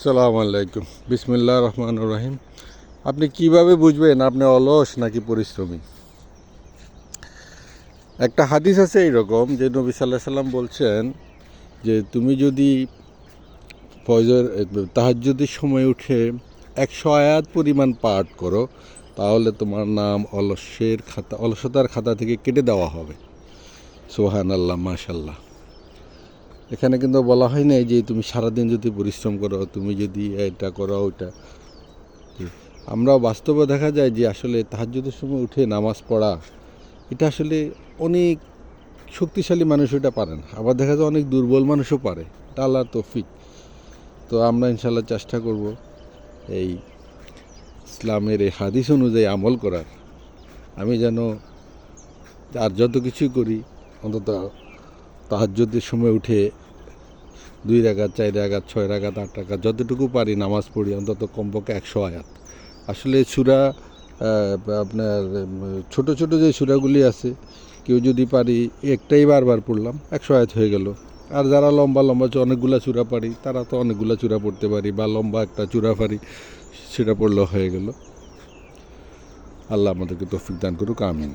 আসসালামু আলাইকুম। বিসমিল্লাহির রহমানির রহিম। আপনি কিভাবে বুঝবেন আপনি অলস নাকি পরিশ্রমী? একটা হাদিস আছে এইরকম যে নবী সাল্লাল্লাহু আলাইহি সাল্লাম বলছেন যে তুমি যদি ফজর তাহাজ্জুদের সময় উঠে 100 আয়াত পরিমাণ পাঠ করো তাহলে তোমার নাম অলসতার খাতা থেকে কেটে দেওয়া হবে। সুবহানাল্লাহ, মাশাআল্লাহ। এখানে কিন্তু বলা হয় নাই যে তুমি সারাদিন যদি পরিশ্রম করো, তুমি যদি এটা করো ওইটা। আমরা বাস্তবে দেখা যায় যে আসলে তাহাজ্জুদের সময় উঠে নামাজ পড়া এটা আসলে অনেক শক্তিশালী মানুষ এটা পারে না, আবার দেখা যায় অনেক দুর্বল মানুষও পারে। এটা আল্লাহর তৌফিক। তো আমরা ইনশাল্লাহ চেষ্টা করব এই ইসলামের এই হাদিস অনুযায়ী আমল করার। আমি যেন আর যত কিছুই করি অন্তত তাহাজ্জুদের সময় উঠে 2 রাকাত, 4 রাকাত, 6 রাকাত, 8 রাকাত যতটুকু পারি নামাজ পড়ি, অন্তত কমপক্ষে 100 আয়াত। আসলে সূরা আপনার ছোট ছোট যে সূরাগুলি আছে, কেউ যদি পারি একটাই বারবার পড়লাম 100 আয়াত হয়ে গেল। আর যারা লম্বা লম্বা অনেকগুলা সূরা পারি তারা তো অনেকগুলা সূরা পড়তে পারি, বা লম্বা একটা সূরা পারি সেটা পড়লেও হয়ে গেল। আল্লাহ আমাদেরকে তৌফিক দান করুক, আমিন।